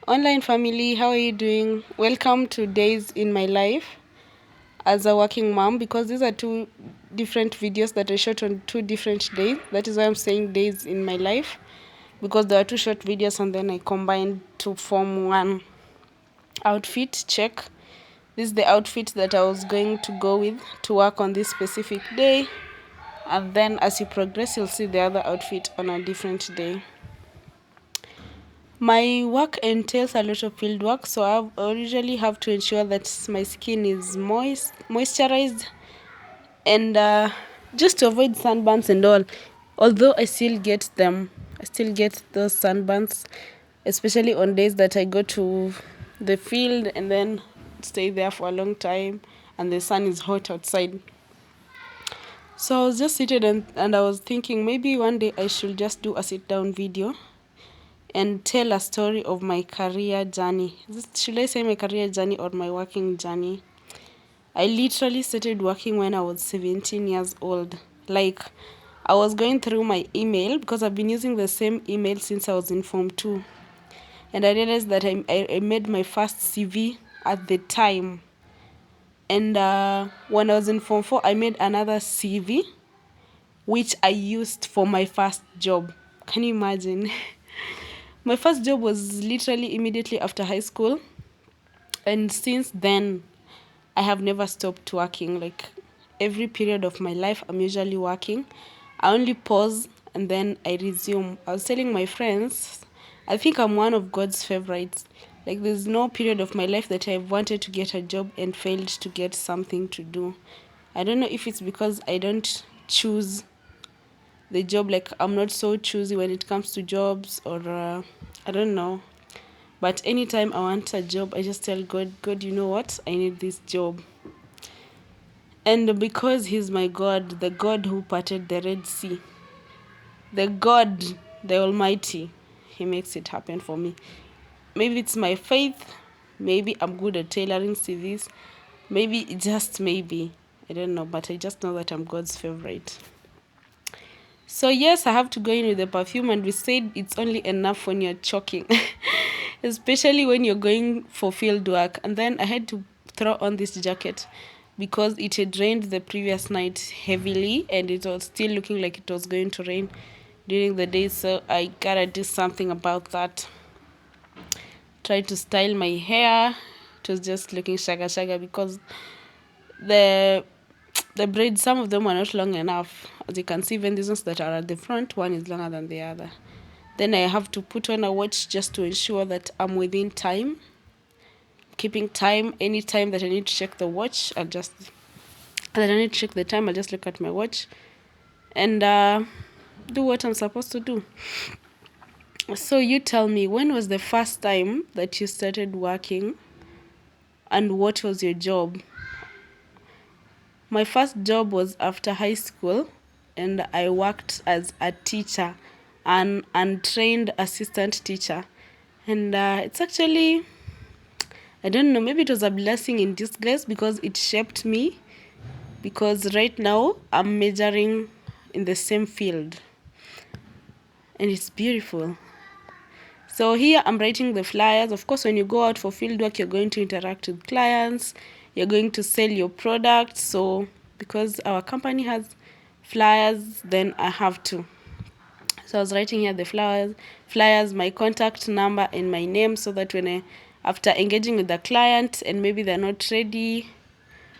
Online family, how are you doing? Welcome to Days in My Life as a working mom, because these are two different videos that I shot on two different days. That is why I'm saying Days in My Life, because there are two short videos and then I combined to form one outfit. Check. This is the outfit that I was going to go with to work on this specific day. And then as you progress, you'll see the other outfit on a different day. My work entails a lot of field work, so I usually have to ensure that my skin is moisturized, and just to avoid sunburns and all. Although I still get them, I still get those sunburns, especially on days that I go to the field and then stay there for a long time and the sun is hot outside. So I was just seated and I was thinking maybe one day I should just do a sit down video and tell a story of my career journey. Should I say my career journey or my working journey? I literally started working when I was 17 years old. Like, I was going through my email because I've been using the same email since I was in Form 2. And I realized that I made my first CV at the time. And when I was in Form 4, I made another CV, which I used for my first job. Can you imagine? My first job was literally immediately after high school. And since then, I have never stopped working. Like, every period of my life, I'm usually working. I only pause and then I resume. I was telling my friends, I think I'm one of God's favorites. Like, there's no period of my life that I've wanted to get a job and failed to get something to do. I don't know if it's because I don't choose the job. Like, I'm not so choosy when it comes to jobs, or I don't know. But anytime I want a job, I just tell God, you know what? I need this job. And because He's my God, the God who parted the Red Sea, the God, the Almighty, He makes it happen for me. Maybe it's my faith. Maybe I'm good at tailoring CVs. Maybe, just maybe. I don't know, but I just know that I'm God's favorite. So yes, I have to go in with the perfume, and we said it's only enough when you're choking, especially when you're going for field work. And then I had to throw on this jacket because it had rained the previous night heavily, and it was still looking like it was going to rain during the day. So I gotta do something about that. Tried to style my hair. It was just looking shaga because the braids, some of them were not long enough. As you can see, even these ones that are at the front, one is longer than the other. Then I have to put on a watch just to ensure that I'm within time. Keeping time, any time that I need to check the watch, I'll just look at my watch and do what I'm supposed to do. So you tell me, when was the first time that you started working and what was your job? My first job was after high school, and I worked as a teacher, an untrained assistant teacher. And it's actually, I don't know, maybe it was a blessing in disguise because it shaped me. Because right now, I'm majoring in the same field. And it's beautiful. So here I'm writing the flyers. Of course, when you go out for field work, you're going to interact with clients. You're going to sell your product. So because our company has flyers, then I have to. So I was writing here the flyers, my contact number and my name, so that after engaging with the client and maybe they're not ready,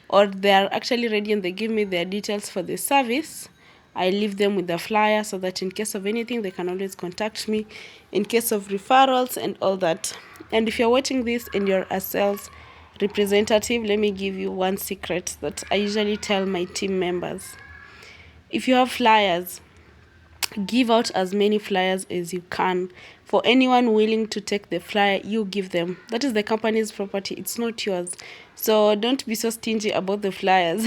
or they're actually ready and they give me their details for the service, I leave them with the flyer so that in case of anything, they can always contact me in case of referrals and all that. And if you're watching this and you're a sales representative, let me give you one secret that I usually tell my team members. If you have flyers, give out as many flyers as you can. For anyone willing to take the flyer, you give them. That is the company's property. It's not yours. So don't be so stingy about the flyers.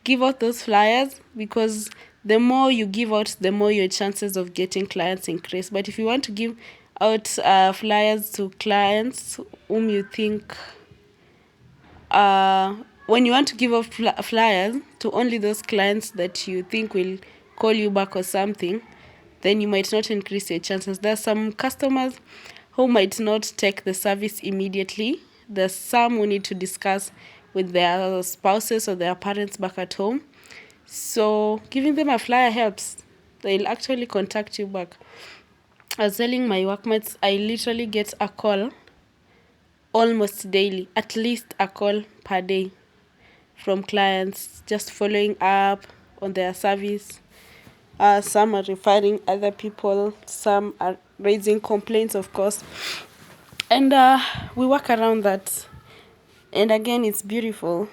Give out those flyers, because the more you give out, the more your chances of getting clients increase. But if you want to give out flyers to clients whom you think, when you want to give out flyers to only those clients that you think will call you back or something, then you might not increase your chances. There are some customers who might not take the service immediately. There's some who need to discuss with their spouses or their parents back at home. So giving them a flyer helps. They'll actually contact you back. I was telling my workmates, I literally get a call almost daily, at least a call per day from clients, just following up on their service. Some are referring other people, some are raising complaints, of course. And we work around that. And again, it's beautiful.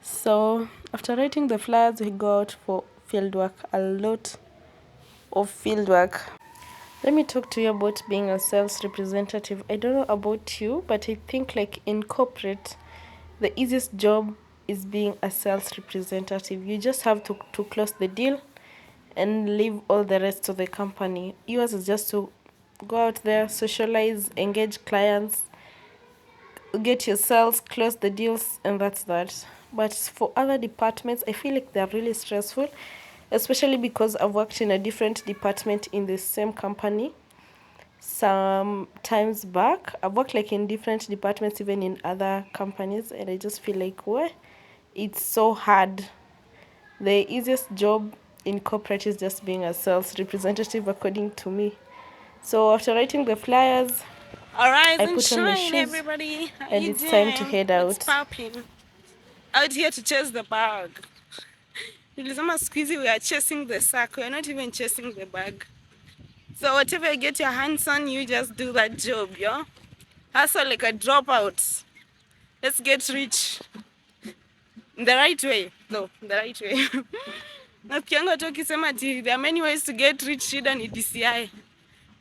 So after writing the flyers, we go out for field work, a lot of field work. Let me talk to you about being a sales representative. I don't know about you, but I think like in corporate, the easiest job is being a sales representative. You just have to close the deal and leave all the rest to the company. Yours is just to go out there, socialize, engage clients, get your sales, close the deals, and that's that. But for other departments, I feel like they're really stressful, especially because I've worked in a different department in the same company some times back. I've worked like in different departments, even in other companies, and I just feel like, what? It's so hard. The easiest job in corporate is just being a sales representative, according to me. So after writing the flyers, All rise I and put on my shine, shoes, everybody. How and you it's time to doing? head What's out. popping? Out here to chase the bag. Nilisema squeezy, we are chasing the sack. We are not even chasing the bag. So whatever you get your hands on, you just do that job, yo. Hustle like a dropout. Let's get rich. The right way, though. The right way. Nasikianga tu ukisema ati there are many ways to get rich, shida ni DCI.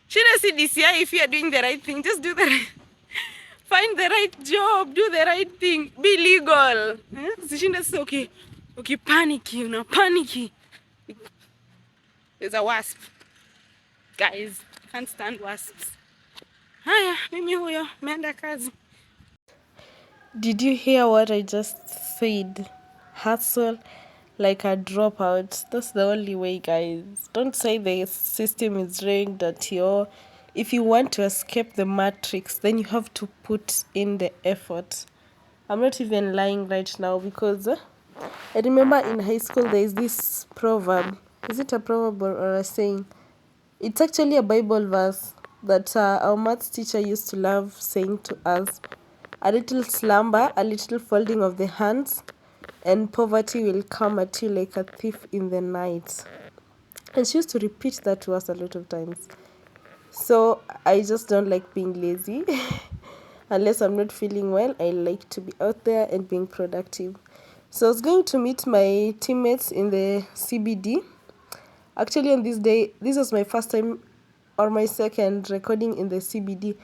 Shida si DCI if you are doing the right thing. Just do the right. Find the right job, do the right thing, be legal. Usishinde sasa ukipaniki, una paniki. There's a wasp. Guys, can't stand wasps. Haya, mimi huyo, meenda kazi. Did you hear what I just said? Hustle like a dropout. That's the only way, guys. Don't say the system is rigged at your. If you want to escape the matrix, then you have to put in the effort. I'm not even lying right now because I remember in high school there is this proverb. Is it a proverb or a saying? It's actually a Bible verse that our maths teacher used to love saying to us. A little slumber, a little folding of the hands, and poverty will come at you like a thief in the night. And she used to repeat that to us a lot of times. So I just don't like being lazy. Unless I'm not feeling well, I like to be out there and being productive. So I was going to meet my teammates in the CBD. Actually, on this day, this was my first time or my second recording in the CBD.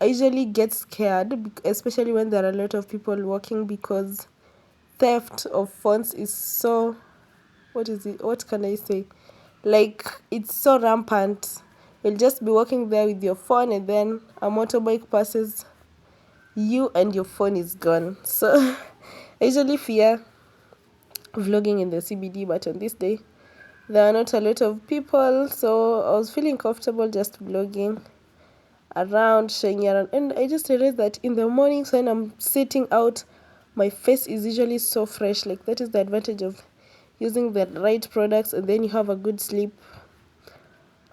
I usually get scared, especially when there are a lot of people walking, because theft of phones is so, what can I say? Like, it's so rampant. You'll just be walking there with your phone, and then a motorbike passes you and your phone is gone. So I usually fear vlogging in the CBD, but on this day there are not a lot of people, so I was feeling comfortable just vlogging around, showing around. And I just realized that in the mornings when I'm sitting out, my face is usually so fresh. Like, that is the advantage of using the right products, and then you have a good sleep.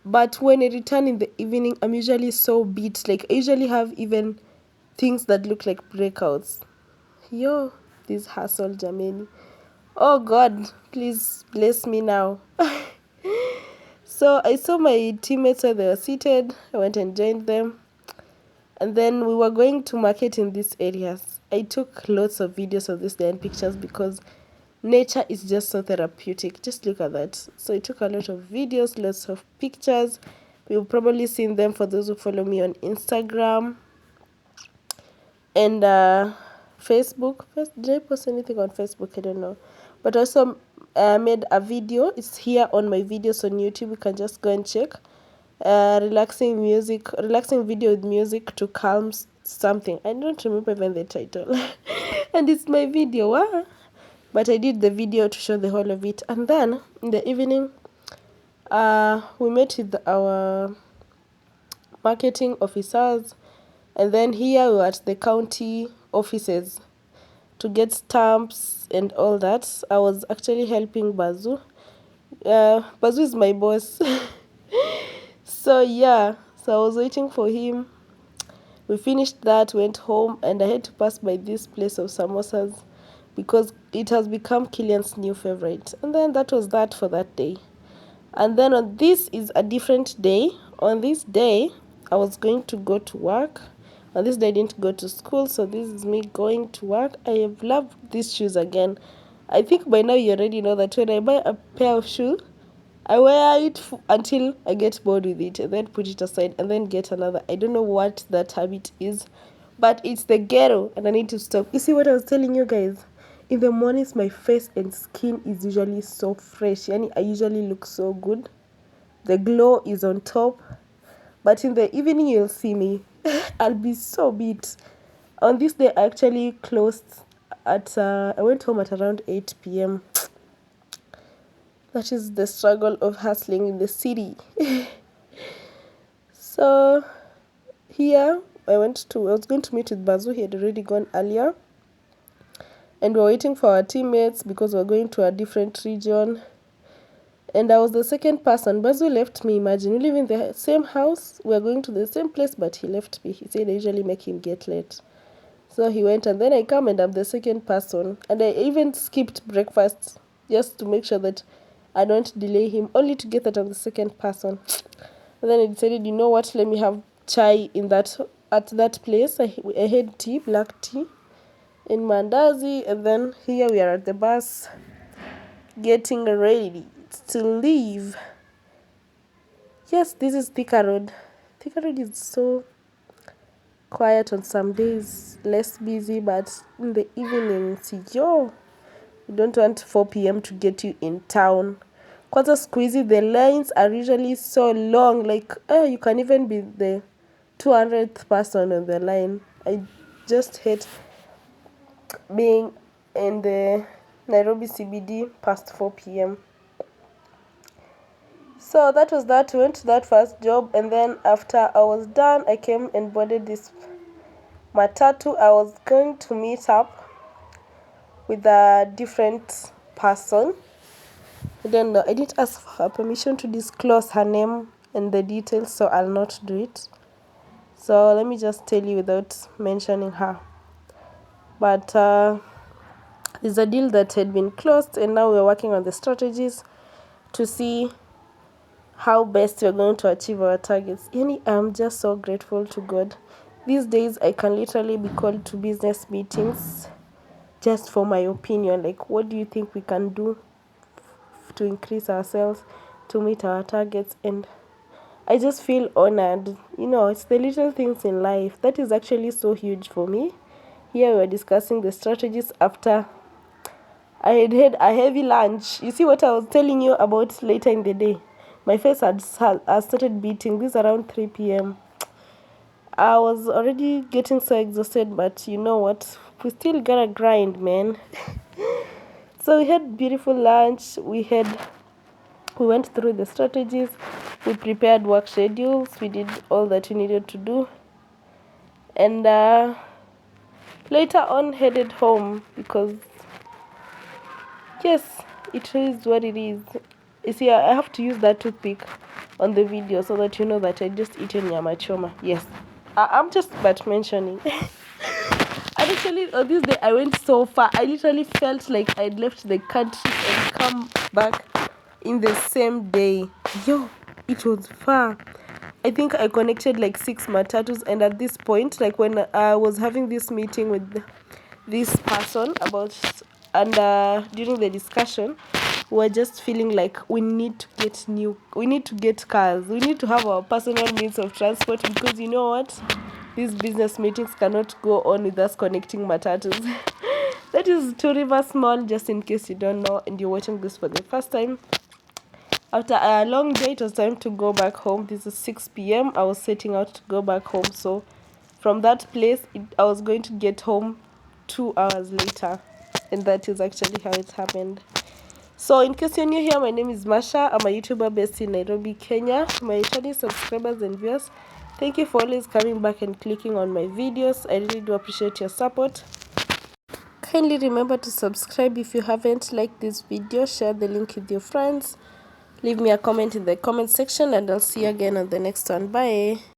But when I return in the evening, I'm usually so beat. Like, I usually have even things that look like breakouts. Yo, this hustle, Jameni. Oh God, please bless me now. So I saw my teammates where they were seated. I went and joined them. And then we were going to market in these areas. I took lots of videos of this day and pictures because nature is just so therapeutic. Just look at that. So I took a lot of videos, lots of pictures. You've probably seen them for those who follow me on Instagram and Facebook. Did I post anything on Facebook? I don't know. But also made a video. It's here on my videos on YouTube. You can just go and check. Relaxing video with music to calm something. I don't remember even the title. And it's my video. Wow. But I did the video to show the whole of it. And then in the evening, we met with our marketing officers. And then here we were at the county offices to get stamps and all that. I was actually helping Bazu. Bazu is my boss. So yeah, so I was waiting for him. We finished that, went home, and I had to pass by this place of samosas because it has become Killian's new favorite. And then that was that for that day. And then on this is a different day. On this day, I was going to go to work. On this day, I didn't go to school, so this is me going to work. I have loved these shoes again. I think by now you already know that when I buy a pair of shoes, I wear it until I get bored with it and then put it aside and then get another. I don't know what that habit is, but it's the ghetto and I need to stop. You see what I was telling you guys? In the mornings, my face and skin is usually so fresh. Yani, I usually look so good. The glow is on top. But in the evening, you'll see me. I'll be so beat. On this day, I actually closed at, I went home at around 8 p.m. That is the struggle of hustling in the city. So here I was going to meet with Bazu. He had already gone earlier. And we were waiting for our teammates because we were going to a different region. And I was the second person. Bazu left me, imagine. We live in the same house. We are going to the same place, but he left me. He said I usually make him get late. So he went, and then I come and I'm the second person. And I even skipped breakfast just to make sure that I don't delay him, only to get that I'm the second person. And then I decided, you know what, let me have chai at that place. I had tea, black tea, in mandazi, and then here we are at the bus, getting ready to leave. Yes, this is Thika Road. Thika Road is so quiet on some days, less busy, but in the evenings, you don't want 4 p.m. to get you in town. Kwanza squeezy, the lines are usually so long, like you can even be the 200th person on the line. I just hate being in the Nairobi CBD past 4 p.m. So that was that. We went to that first job, and then after I was done, I came and boarded this matatu. I was going to meet up with a different person. I don't know. I didn't ask for her permission to disclose her name and the details, so I'll not do it. So let me just tell you without mentioning her. But there's a deal that had been closed, and now we're working on the strategies to see how best we're going to achieve our targets. Yani, I'm just so grateful to God. These days, I can literally be called to business meetings just for my opinion. Like, what do you think we can do to increase ourselves, to meet our targets? And I just feel honored. You know, it's the little things in life that is actually so huge for me. Here we are discussing the strategies after I had a heavy lunch. You see what I was telling you about later in the day? My face had started beating. This around 3 p.m. I was already getting so exhausted, but you know what? We still gotta grind, man. So we had beautiful lunch. We went through the strategies. We prepared work schedules. We did all that we needed to do. And later on headed home because, yes, it is what it is. You see, I have to use that toothpick on the video so that you know that I just eaten nyama choma. Yes, I'm just but mentioning. And actually, on this day, I went so far. I literally felt like I'd left the country and come back in the same day. Yo, it was far. I think I connected like 6 matatus, and at this point, like when I was having this meeting with this person about, and during the discussion, we were just feeling like we need to get cars, we need to have our personal means of transport, because you know what, these business meetings cannot go on with us connecting matatus. That is Two Rivers Mall, just in case you don't know and you're watching this for the first time. After a long day, it was time to go back home. This is 6 p.m. I was setting out to go back home. So from that place, I was going to get home 2 hours later. And that is actually how it happened. So in case you're new here, my name is Masha. I'm a YouTuber based in Nairobi, Kenya. My Chinese subscribers and viewers, Thank you for always coming back and clicking on my videos. I really do appreciate your support. Kindly remember to subscribe if you haven't liked this video. Share the link with your friends. Leave me a comment in the comment section, and I'll see you again on the next one. Bye.